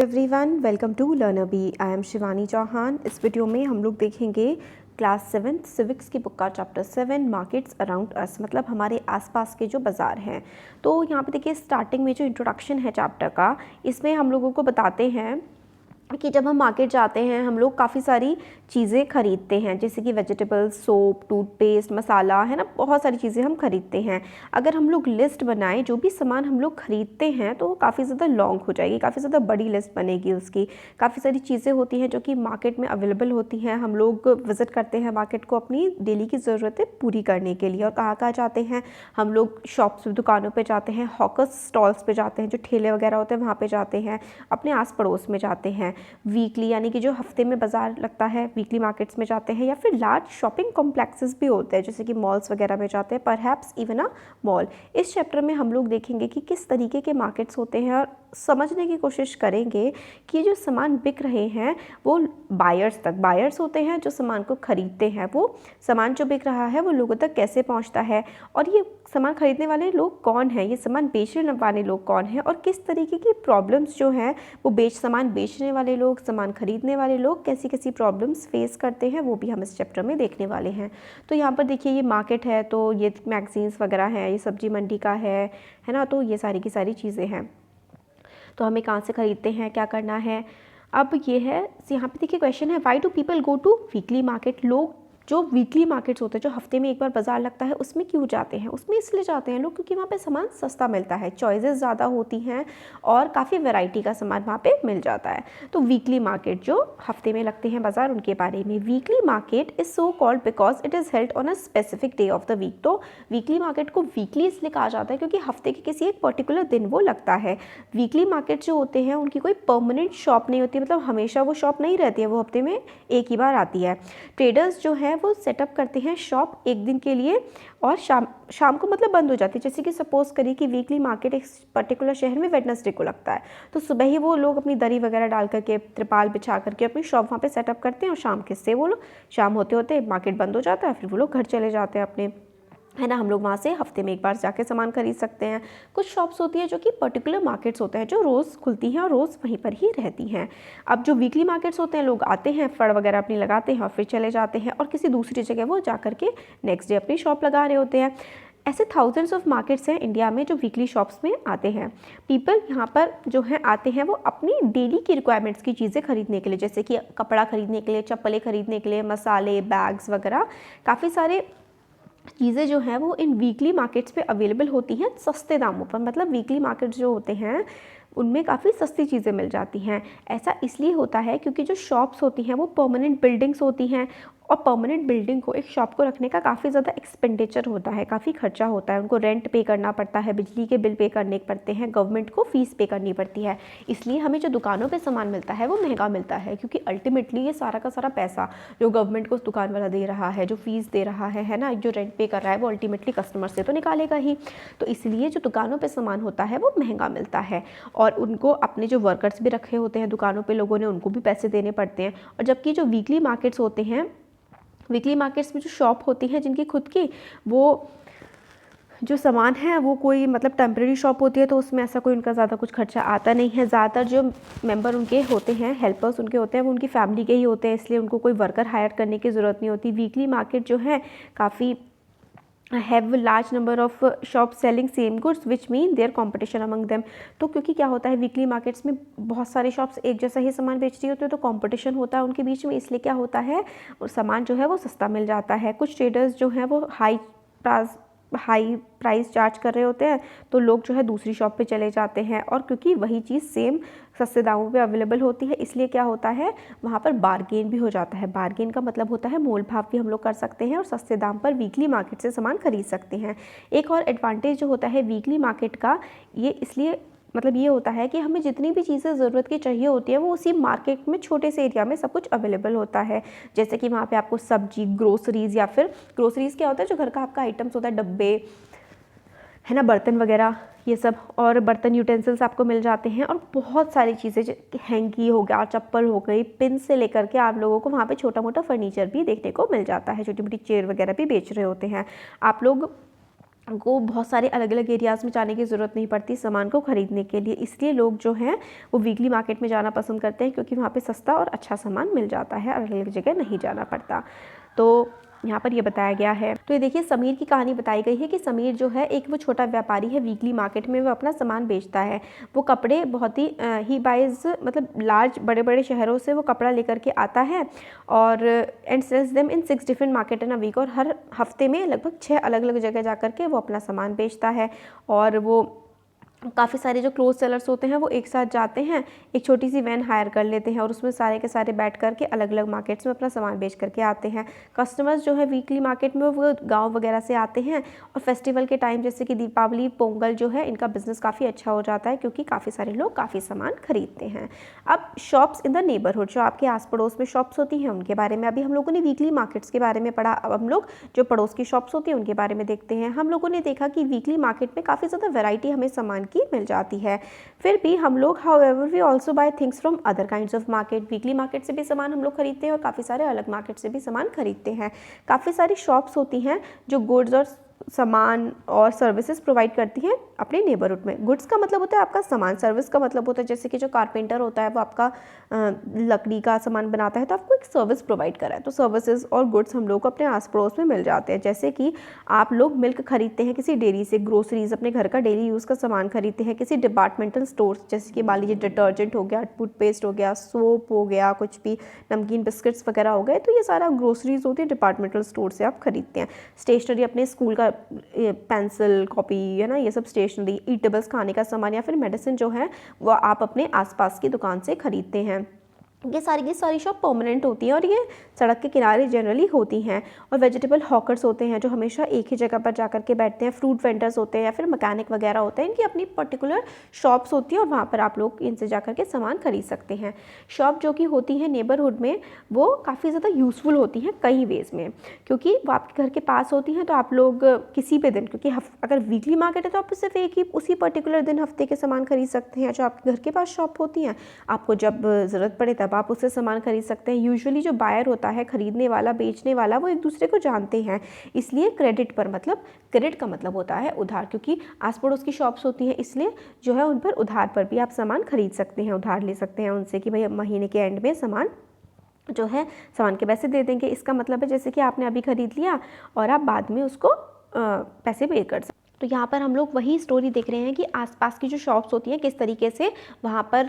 Everyone, welcome to Learner Bee. I am Shivani Chauhan. इस video में हम लोग देखेंगे क्लास 7 सिविक्स की बुक का चैप्टर 7 मार्केट्स अराउंड अस, मतलब हमारे आसपास के जो बाज़ार हैं। तो यहाँ पे देखिए स्टार्टिंग में जो इंट्रोडक्शन है चैप्टर का, इसमें हम लोगों को बताते हैं कि जब हम मार्केट जाते हैं हम लोग काफ़ी सारी चीज़ें खरीदते हैं, जैसे कि वेजिटेबल्स, सोप, टूथपेस्ट, मसाला, है ना, बहुत सारी चीज़ें हम खरीदते हैं। अगर हम लोग लिस्ट बनाएं जो भी सामान हम लोग खरीदते हैं तो वो काफ़ी ज़्यादा लॉन्ग हो जाएगी, काफ़ी ज़्यादा बड़ी लिस्ट बनेगी उसकी। काफ़ी सारी चीज़ें होती हैं जो कि मार्केट में अवेलेबल होती हैं। हम लोग विज़िट करते हैं मार्केट को अपनी डेली की ज़रूरतें पूरी करने के लिए। और कहाँ कहाँ जाते हैं हम लोग? शॉप्स, दुकानों पर जाते हैं, हॉकर्स स्टॉल्स पर जाते हैं, जो ठेले वगैरह होते हैं वहाँ पर जाते हैं, अपने आस पड़ोस में जाते हैं, वीकली यानी कि जो हफ्ते में बाज़ार लगता है वीकली मार्केट्स में जाते हैं, या फिर लार्ज शॉपिंग कॉम्प्लेक्सेस भी होते हैं जैसे कि मॉल्स वगैरह में जाते हैं, परहैप्स इवन अ मॉल। इस चैप्टर में हम लोग देखेंगे कि किस तरीके के मार्केट्स होते हैं और समझने की कोशिश करेंगे कि जो सामान बिक रहे हैं वो बायर्स होते हैं जो सामान को खरीदते हैं। वो सामान जो बिक रहा है वो लोगों तक कैसे पहुंचता है, और ये सामान खरीदने वाले लोग कौन हैं, ये सामान बेचने वाले लोग कौन हैं, और किस तरीके की प्रॉब्लम्स जो हैं वो सामान बेचने वाले लोग, सामान खरीदने वाले लोग कैसी कैसी प्रॉब्लम्स फेस करते हैं, वो भी हम इस चैप्टर में देखने वाले हैं। तो यहाँ पर देखिए ये मार्केट है, तो ये मैगजीन्स वगैरह हैं, ये सब्जी मंडी का है ना, तो ये सारी की सारी चीज़ें हैं। तो हमें कहाँ से ख़रीदते हैं, क्या करना है। अब ये है, यहाँ पे देखिए क्वेश्चन है, why do people go to weekly market? लोग जो वीकली मार्केट्स होते हैं, जो हफ्ते में एक बार बाजार लगता है, उसमें क्यों जाते हैं? उसमें इसलिए जाते हैं लोग क्योंकि वहाँ पे सामान सस्ता मिलता है, चॉइसेस ज़्यादा होती हैं और काफ़ी वैरायटी का सामान वहाँ पे मिल जाता है। तो वीकली मार्केट जो हफ्ते में लगते हैं बाजार, उनके बारे में। Weekly market is so called because it is held on a specific day of the week. तो वीकली मार्केट को वीकली इसलिए कहा जाता है क्योंकि हफ्ते के किसी एक पर्टिकुलर दिन वो लगता है। वीकली मार्केट जो होते हैं उनकी कोई परमानेंट शॉप नहीं होती, मतलब हमेशा वो शॉप नहीं रहती है, वो हफ्ते में एक ही बार आती है। ट्रेडर्स जो है वो सेटअप करते हैं शॉप एक दिन के लिए, और शाम को मतलब बंद हो जाती है। जैसे कि सपोज करिए कि वीकली मार्केट एक पर्टिकुलर शहर में वेडनेसडे को लगता है, तो सुबह ही वो लोग अपनी दरी वगैरह डाल करके, त्रिपाल बिछा करके अपनी शॉप वहाँ पे सेटअप करते हैं, और शाम किससे वो लोग, शाम होते होते मार्केट बंद हो जाता है, फिर वो लोग घर चले जाते हैं अपने, है ना। हम लोग वहाँ से हफ्ते में एक बार जाके सामान खरीद सकते हैं। कुछ शॉप्स होती है जो कि पर्टिकुलर मार्केट्स होते हैं जो रोज़ खुलती हैं और रोज़ वहीं पर ही रहती हैं। अब जो वीकली मार्केट्स होते हैं, लोग आते हैं, फड़ वगैरह अपनी लगाते हैं और फिर चले जाते हैं, और किसी दूसरी जगह वो जा करके नेक्स्ट डे अपनी शॉप लगा रहे होते हैं। ऐसे थाउजेंड्स ऑफ मार्केट्स हैं इंडिया में जो वीकली शॉप्स में आते हैं। पीपल यहाँ पर जो हैं आते हैं वो अपनी डेली की रिक्वायरमेंट्स की चीज़ें खरीदने के लिए, जैसे कि कपड़ा खरीदने के लिए, चप्पलें खरीदने के लिए, मसाले, बैग्स वगैरह, काफ़ी सारे चीज़ें जो हैं वो इन वीकली मार्केट्स पे अवेलेबल होती हैं सस्ते दामों पर। मतलब वीकली मार्केट्स जो होते हैं उनमें काफ़ी सस्ती चीज़ें मिल जाती हैं। ऐसा इसलिए होता है क्योंकि जो शॉप्स होती हैं वो परमानेंट बिल्डिंग्स होती हैं, और परमानेंट बिल्डिंग को, एक शॉप को रखने का काफ़ी ज़्यादा एक्सपेंडिचर होता है, काफ़ी खर्चा होता है। उनको रेंट पे करना पड़ता है, बिजली के बिल पे करने पड़ते हैं, गवर्नमेंट को फ़ीस पे करनी पड़ती है। इसलिए हमें जो दुकानों पे सामान मिलता है वो महंगा मिलता है, क्योंकि अल्टीमेटली ये सारा का सारा पैसा जो गवर्नमेंट को उस दुकान वाला दे रहा है, जो फ़ीस दे रहा है ना, जो रेंट पे कर रहा है, वो अल्टीमेटली कस्टमर से तो निकालेगा ही। तो इसलिए जो दुकानों पर सामान होता है वो महंगा मिलता है, और उनको अपने जो वर्कर्स भी रखे होते हैं दुकानों पे लोगों ने, उनको भी पैसे देने पड़ते हैं। और जबकि जो वीकली मार्केट्स होते हैं, वीकली मार्केट्स में जो शॉप होती हैं जिनकी खुद की, वो जो सामान है वो कोई मतलब टेम्प्रेरी शॉप होती है, तो उसमें ऐसा कोई उनका ज़्यादा कुछ खर्चा आता नहीं है। ज़्यादातर जो मेंबर उनके होते हैं, हेल्पर्स उनके होते हैं, वो उनकी फैमिली के ही होते हैं, इसलिए उनको कोई वर्कर हायर करने की ज़रूरत नहीं होती। वीकली मार्केट जो है काफ़ी have large number of shop selling same goods which mean there competition among them. तो क्योंकि क्या होता है, वीकली मार्केट्स में बहुत सारे शॉप्स एक जैसा ही सामान बेच रही होती है, तो कॉम्पिटिशन होता है उनके बीच में, इसलिए क्या होता है, और सामान जो है वो सस्ता मिल जाता है। कुछ ट्रेडर्स जो हैं वो हाई प्राइस चार्ज कर रहे होते हैं, तो लोग जो है दूसरी शॉप पे चले जाते हैं, और क्योंकि वही चीज़ सेम सस्ते दामों पे अवेलेबल होती है, इसलिए क्या होता है, वहाँ पर बार्गेन भी हो जाता है। बार्गेन का मतलब होता है मोल भाव भी हम लोग कर सकते हैं और सस्ते दाम पर वीकली मार्केट से सामान खरीद सकते हैं। एक और एडवांटेज जो होता है वीकली मार्केट का, ये इसलिए मतलब ये होता है कि हमें जितनी भी चीज़ें ज़रूरत की चाहिए होती है वो उसी मार्केट में छोटे से एरिया में सब कुछ अवेलेबल होता है। जैसे कि वहाँ पे आपको सब्जी, ग्रोसरीज़, या फिर ग्रोसरीज़ क्या होता है, जो घर का आपका आइटम्स होता है, डब्बे, है ना, बर्तन वगैरह, ये सब, और बर्तन यूटेंसिल्स आपको मिल जाते हैं, और बहुत सारी चीज़ें, हैंकी हो गया, चप्पल हो गई, पिन से लेकर के आप लोगों को वहाँ पे छोटा मोटा फर्नीचर भी देखने को मिल जाता है, छोटी मोटी चेयर वगैरह भी बेच रहे होते हैं। आप लोग को बहुत सारे अलग अलग एरियाज़ में जाने की ज़रूरत नहीं पड़ती सामान को ख़रीदने के लिए, इसलिए लोग जो हैं वो वीकली मार्केट में जाना पसंद करते हैं क्योंकि वहाँ पे सस्ता और अच्छा सामान मिल जाता है, अलग अलग जगह नहीं जाना पड़ता। तो यहाँ पर ये बताया गया है। तो ये देखिए समीर की कहानी बताई गई है कि समीर जो है एक वो छोटा व्यापारी है, वीकली मार्केट में वो अपना सामान बेचता है। वो कपड़े बहुत ही बाइज मतलब लार्ज बड़े बड़े शहरों से वो कपड़ा लेकर के आता है और and sells them in 6 different market in a week, और हर हफ्ते में लगभग 6 अलग अलग जगह जा करके वो अपना सामान बेचता है। और वो काफ़ी सारे जो क्लोथ सेलर्स होते हैं वो एक साथ जाते हैं, एक छोटी सी वैन हायर कर लेते हैं और उसमें सारे के सारे बैठ करके अलग अलग मार्केट्स में अपना सामान बेच करके आते हैं। कस्टमर्स जो है वीकली मार्केट में वो गांव वगैरह से आते हैं और फेस्टिवल के टाइम जैसे कि दीपावली, पोंगल जो है इनका बिजनेस काफ़ी अच्छा हो जाता है क्योंकि काफ़ी सारे लोग काफ़ी सामान खरीदते हैं। अब शॉप्स इन द नेबरहुड, जो आपके आस पड़ोस में शॉप्स होती हैं उनके बारे में अभी हम लोगों ने वीकली मार्केट्स के बारे में पढ़ा। अब हम लोग जो पड़ोस की शॉप्स होती हैं उनके बारे में देखते हैं। हम लोगों ने देखा कि वीकली मार्केट में काफ़ी ज़्यादा वैरायटी हमें सामान की मिल जाती है। फिर भी हम लोग however we also buy things from other kinds of market, weekly market से भी सामान हम लोग खरीदते हैं और काफ़ी सारे अलग मार्केट से भी सामान खरीदते हैं। काफ़ी सारी शॉप्स होती हैं जो गुड्स और सामान और सर्विसेज प्रोवाइड करती हैं अपने नेबरहुड में। गुड्स का मतलब होता है आपका सामान, सर्विस का मतलब होता है जैसे कि जो कारपेंटर होता है वो आपका लकड़ी का सामान बनाता है तो आपको एक सर्विस प्रोवाइड करा है। तो सर्विसेज और गुड्स हम लोग को अपने आस पड़ोस में मिल जाते हैं। जैसे कि आप लोग मिल्क खरीदते हैं किसी डेयरी से, ग्रोसरीज अपने घर का डेली यूज़ का सामान खरीदते हैं किसी डिपार्टमेंटल स्टोर, जैसे कि मान लीजिए डिटर्जेंट हो गया, टूथपेस्ट हो गया, सोप हो गया, कुछ भी नमकीन बिस्किट्स वगैरह हो गए, तो ये सारा ग्रोसरीज होती है डिपार्टमेंटल स्टोर से आप खरीदते हैं। स्टेशनरी अपने स्कूल का पेंसिल, कॉपी है ना, ये सब स्टेशनरी, ईटेबल्स, खाने का सामान या फिर मेडिसिन जो है वो आप अपने आसपास की दुकान से खरीदते हैं। ये सारी शॉप परमानेंट होती है और ये सड़क के किनारे जनरली होती हैं। और वेजिटेबल हॉकर्स होते हैं जो हमेशा एक ही जगह पर जा कर के बैठते हैं, फ्रूट वेंडर्स होते हैं या फिर मैकेनिक वगैरह होते हैं, इनकी अपनी पर्टिकुलर शॉप्स होती है और वहाँ पर आप लोग इनसे जा कर के सामान खरीद सकते हैं। शॉप जो कि होती है नेबरहुड में वो काफ़ी ज़्यादा यूज़फुल होती हैं कई वेज़ में, क्योंकि वो आपके घर के पास होती हैं तो आप लोग किसी भी दिन, क्योंकि अगर वीकली मार्केट है तो आप सिर्फ एक ही उसी पर्टिकुलर दिन हफ्ते के सामान खरीद सकते हैं। जो आपके घर के पास शॉप होती हैं आपको जब ज़रूरत पड़े तब आप उससे सामान खरीद सकते हैं। यूजुअली जो बायर होता है, खरीदने वाला, बेचने वाला, वो एक दूसरे को जानते हैं, इसलिए क्रेडिट पर, मतलब क्रेडिट का मतलब होता है उधार, क्योंकि आस पड़ोस की शॉप्स होती हैं इसलिए जो है उन पर उधार पर भी आप सामान खरीद सकते हैं, उधार ले सकते हैं उनसे कि भाई महीने के एंड में सामान जो है सामान के पैसे दे देंगे। इसका मतलब है जैसे कि आपने अभी खरीद लिया और आप बाद में उसको पैसे पे कर सकते। तो यहाँ पर हम लोग वही स्टोरी देख रहे हैं कि आसपास की जो शॉप्स होती हैं किस तरीके से वहाँ पर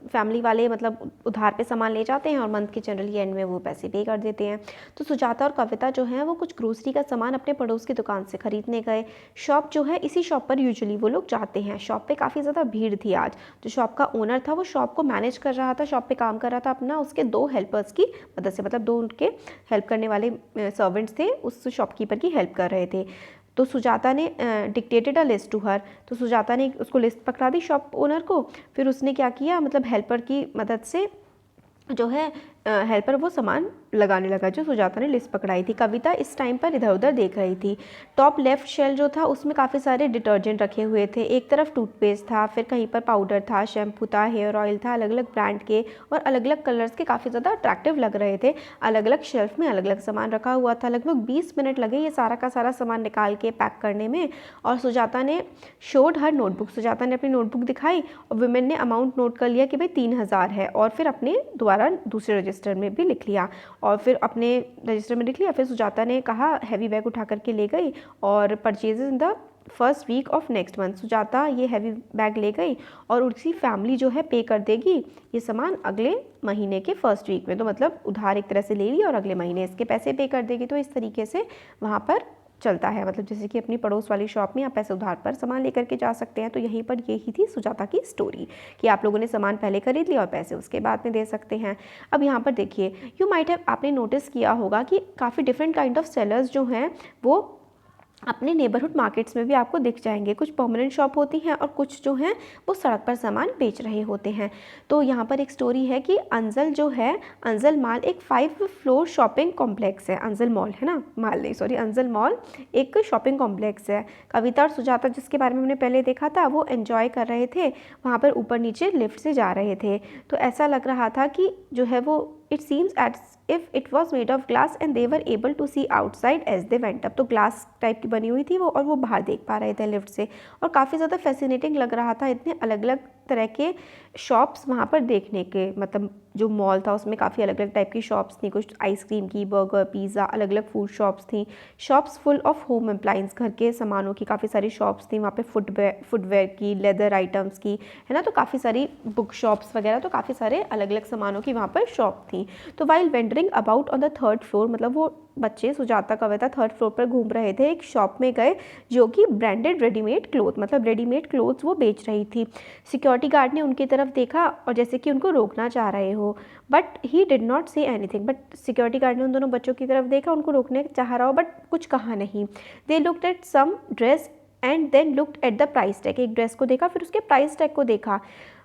फैमिली वाले मतलब उधार पे सामान ले जाते हैं और मंथ के जनरली एंड में वो पैसे पे कर देते हैं। तो सुजाता और कविता जो हैं वो कुछ ग्रोसरी का सामान अपने पड़ोस की दुकान से खरीदने गए। शॉप जो है इसी शॉप पर यूजुअली वो लोग जाते हैं। शॉप पे काफ़ी ज़्यादा भीड़ थी आज। जो शॉप का ओनर था वो शॉप को मैनेज कर रहा था, शॉप पे काम कर रहा था अपना, उसके 2 हेल्पर्स की मदद से, मतलब 2 उनके हेल्प करने वाले सर्वेंट्स थे, उस शॉपकीपर की हेल्प कर रहे थे। तो सुजाता ने dictated a list to her, तो सुजाता ने उसको लिस्ट पकड़ा दी शॉप ओनर को। फिर उसने क्या किया, मतलब हेल्पर की मदद से जो है हेल्पर वो सामान लगाने लगा जो सुजाता ने लिस्ट पकड़ाई थी। कविता इस टाइम पर इधर उधर देख रही थी। टॉप लेफ्ट शेल जो था उसमें काफ़ी सारे डिटर्जेंट रखे हुए थे। एक तरफ टूथपेस्ट था, फिर कहीं पर पाउडर था, शैम्पू था, हेयर ऑयल था, अलग अलग ब्रांड के और अलग अलग कलर्स के, काफ़ी ज़्यादा अट्रैक्टिव लग रहे थे। अलग अलग शेल्फ में अलग अलग सामान रखा हुआ था। लगभग 20 मिनट लगे ये सारा का सारा सामान निकाल के पैक करने में। और सुजाता ने शोड हर नोटबुक, सुजाता ने अपनी नोटबुक दिखाई और विमेन ने अमाउंट नोट कर लिया कि भाई 3000 है, और फिर अपने द्वारा दूसरे रजिस्टर में भी लिख लिया और फिर अपने रजिस्टर में लिख लिया। फिर सुजाता ने कहा, हैवी बैग उठा करके ले गई और purchases in the first week of next month. Sujata ये हैवी बैग ले गई और उसकी फैमिली जो है पे कर देगी ये सामान अगले महीने के फर्स्ट वीक में। तो मतलब उधार एक तरह से ले ली और अगले महीने इसके पैसे पे कर देगी। तो इस तरीके से वहाँ पर चलता है, मतलब जैसे कि अपनी पड़ोस वाली शॉप में आप पैसे उधार पर सामान लेकर के जा सकते हैं। तो यहीं पर यही थी सुजाता की स्टोरी कि आप लोगों ने सामान पहले खरीद लिया और पैसे उसके बाद में दे सकते हैं। अब यहाँ पर देखिए, यू माइट हैव, आपने नोटिस किया होगा कि काफ़ी डिफरेंट काइंड ऑफ सेलर्स जो हैं वो अपने नेबरहुड मार्केट्स में भी आपको दिख जाएंगे। कुछ परमानेंट शॉप होती हैं और कुछ जो हैं वो सड़क पर सामान बेच रहे होते हैं। तो यहाँ पर एक स्टोरी है कि अंजल जो है, अंजल मॉल एक 5 फ्लोर शॉपिंग कॉम्प्लेक्स है। अंजल मॉल है ना, मॉल नहीं सॉरी, अंजल मॉल एक शॉपिंग कॉम्प्लेक्स है। कविता और सुजाता जिसके बारे में हमने पहले देखा था वो एंजॉय कर रहे थे, वहाँ पर ऊपर नीचे लिफ्ट से जा रहे थे। तो ऐसा लग रहा था कि जो है वो it seems as if it was made of glass and they were able to see outside as they went up. तो ग्लास टाइप की बनी हुई थी वो, और वो बाहर देख पा रहे थे लिफ्ट से, और काफ़ी ज़्यादा फैसिनेटिंग लग रहा था इतने अलग अलग तरह के शॉप्स वहाँ पर देखने के। मतलब जो मॉल था उसमें काफ़ी अलग अलग टाइप की शॉप्स थी, कुछ आइसक्रीम की, बर्गर, पिज़्ज़ा, अलग अलग फूड शॉप्स थी, shops full of home appliance, घर के सामानों की काफ़ी सारी शॉप्स थी वहाँ पे, फुटवेयर की, लेदर आइटम्स की, है ना, तो काफ़ी सारी बुक शॉप्स वगैरह, तो काफ़ी सारे अलग अलग सामानों की वहाँ पर शॉप थी। तो while wandering about on the third floor, मतलब वो बच्चे, सुजाता, कविता थर्ड फ्लोर पर घूम रहे थे, एक शॉप में गए जो कि ब्रांडेड रेडीमेड क्लोथ, मतलब रेडीमेड क्लोथ्स वो बेच रही थी। सिक्योरिटी गार्ड ने उनकी तरफ देखा और जैसे कि उनको रोकना चाह रहे हो, but he did not say anything. But security guard ने उन दोनों बच्चों की तरफ देखा, उनको रोकने चाह रहा हो बट कुछ कहा नहीं। They looked at some dress and then looked at the price tag, एक ड्रेस को देखा फिर उसके प्राइस टैग को देखा,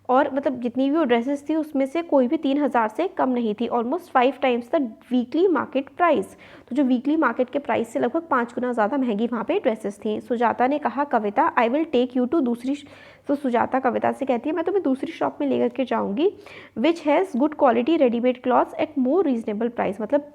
और मतलब जितनी भी वो ड्रेसेस थी उसमें से कोई भी 3,000 से कम नहीं थी, almost 5 times the weekly market price. तो जो वीकली मार्केट के प्राइस से लगभग 5 गुना ज़्यादा महंगी वहाँ पे ड्रेसेस थी। सुजाता ने कहा, Kavita I will take you to दूसरी, तो सुजाता कविता से कहती है मैं तुम्हें दूसरी शॉप में लेकर के जाऊँगी, which has good quality readymade clothes at more reasonable price. मतलब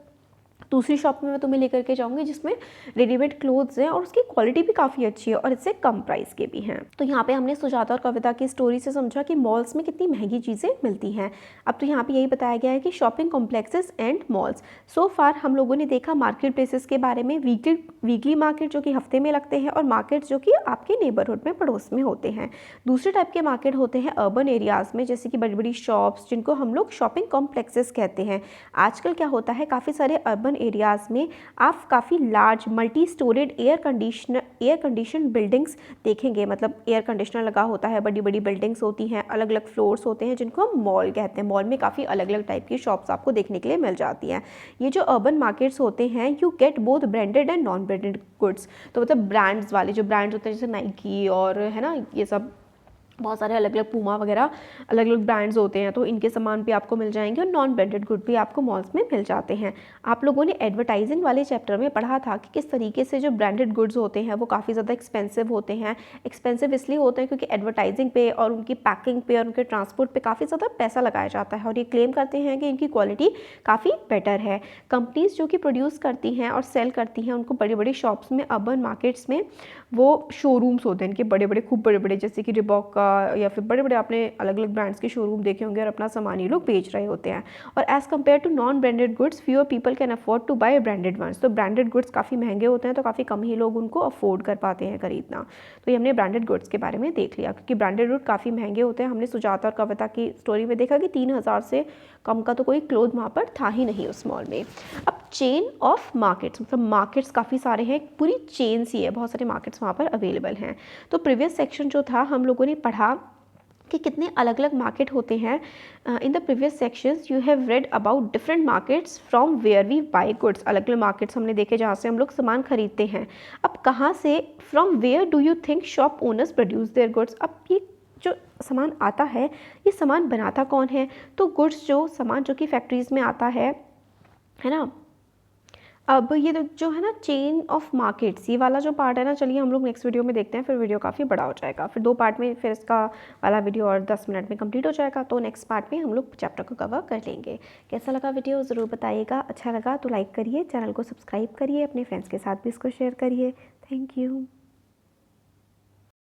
दूसरी शॉप में मैं तुम्हें लेकर के जाऊंगी जिसमें रेडीमेड क्लोथ्स हैं और उसकी क्वालिटी भी काफ़ी अच्छी है और इससे कम प्राइस के भी हैं। तो यहाँ पे हमने सुजाता और कविता की स्टोरी से समझा कि मॉल्स में कितनी महंगी चीज़ें मिलती हैं। अब तो यहाँ पे यही बताया गया है कि शॉपिंग कॉम्प्लेक्सेस एंड मॉल्स। सो फार हम लोगों ने देखा मार्केट प्लेसेस के बारे में, वीकली मार्केट जो कि हफ्ते में लगते हैं, और मार्केट जो कि आपके नेबरहुड में, पड़ोस में होते हैं। दूसरे टाइप के मार्केट होते हैं अर्बन एरियाज़ में, जैसे कि बड़ी बड़ी शॉप्स जिनको हम लोग शॉपिंग कॉम्प्लेक्सेस कहते हैं। आजकल क्या होता है, काफ़ी सारे अर्बन एरियाज़ में आप काफ़ी large multi storeyed air condition buildings देखेंगे। मतलब एयर कंडीशनर लगा होता है, बड़ी बड़ी बिल्डिंग्स होती हैं, अलग अलग फ्लोर्स होते हैं जिनको हम मॉल कहते हैं। मॉल में काफ़ी अलग अलग टाइप की शॉप्स आपको देखने के लिए मिल जाती हैं। ये जो अर्बन मार्केट्स होते हैं, you get both branded and non branded goods. तो मतलब ब्रांड्स वाले जो ब्रांड्स होते हैं जैसे नाइकी और है ना, ये सब बहुत सारे अलग अलग पूमा वगैरह अलग अलग ब्रांड्स होते हैं, तो इनके सामान भी आपको मिल जाएंगे, और नॉन ब्रांडेड गुड भी आपको मॉल्स में मिल जाते हैं। आप लोगों ने एडवर्टाइजिंग वाले चैप्टर में पढ़ा था कि किस तरीके से जो ब्रांडेड गुड्स होते हैं वो काफ़ी ज़्यादा एक्सपेंसिव होते हैं। एक्सपेंसिव इसलिए होते हैं क्योंकि एडवर्टाइजिंग पे और उनकी पैकिंग पे और उनके ट्रांसपोर्ट पे काफ़ी ज़्यादा पैसा लगाया जाता है, और ये क्लेम करते हैं कि इनकी क्वालिटी काफ़ी बेटर है। कंपनीज जो कि प्रोड्यूस करती हैं और सेल करती हैं, उनको बड़ी बड़ी शॉप्स में, अर्बन मार्केट्स में वो शोरूम्स होते हैं इनके बड़े बड़े, खूब बड़े बड़े, जैसे कि रिबॉक का या फिर बड़े बड़े आपने अलग अलग ब्रांड्स के शोरूम देखे होंगे, और अपना सामान ये लोग बेच रहे होते हैं। और as compare to non branded goods, fewer people can afford to buy branded ones. तो ब्रांडेड गुड्स काफ़ी महंगे होते हैं, तो काफ़ी कम ही लोग उनको अफोर्ड कर पाते हैं खरीदना। तो ये हमने ब्रांडेड गुड्स के बारे में देख लिया, क्योंकि ब्रांडेड गुड काफ़ी महंगे होते हैं। हमने सुजाता और कविता की स्टोरी में देखा कि 3,000 से कम का तो कोई क्लोथ वहाँ पर था ही नहीं उस मॉल में। अब चेन ऑफ मार्केट्स, मतलब मार्केट्स काफ़ी सारे हैं, पूरी चेन सी है, बहुत सारे मार्केट्स वहाँ पर अवेलेबल हैं। तो प्रीवियस सेक्शन जो था हम लोगों ने पढ़ा कि कितने अलग अलग मार्केट होते हैं। In the previous sections you have read about different markets from where we buy goods. अलग अलग मार्केट्स हमने देखे जहाँ से हम लोग सामान खरीदते हैं। अब कहाँ से, from where do you think shop owners produce their goods. अब ये जो सामान आता है, ये सामान बनाता कौन है। तो गुड्स जो सामान जो कि फैक्ट्रीज़ में आता है ना। अब ये जो है ना चेन ऑफ मार्केट्स, ये वाला जो पार्ट है ना, चलिए हम लोग नेक्स्ट वीडियो में देखते हैं, फिर वीडियो काफ़ी बड़ा हो जाएगा, फिर 2 पार्ट में फिर इसका वाला वीडियो और 10 मिनट में कंप्लीट हो जाएगा। तो नेक्स्ट पार्ट में हम लोग चैप्टर को कवर कर लेंगे। कैसा लगा वीडियो ज़रूर बताइएगा, अच्छा लगा तो लाइक करिए, चैनल को सब्सक्राइब करिए, अपने फ्रेंड्स के साथ भी इसको शेयर करिए। Thank you.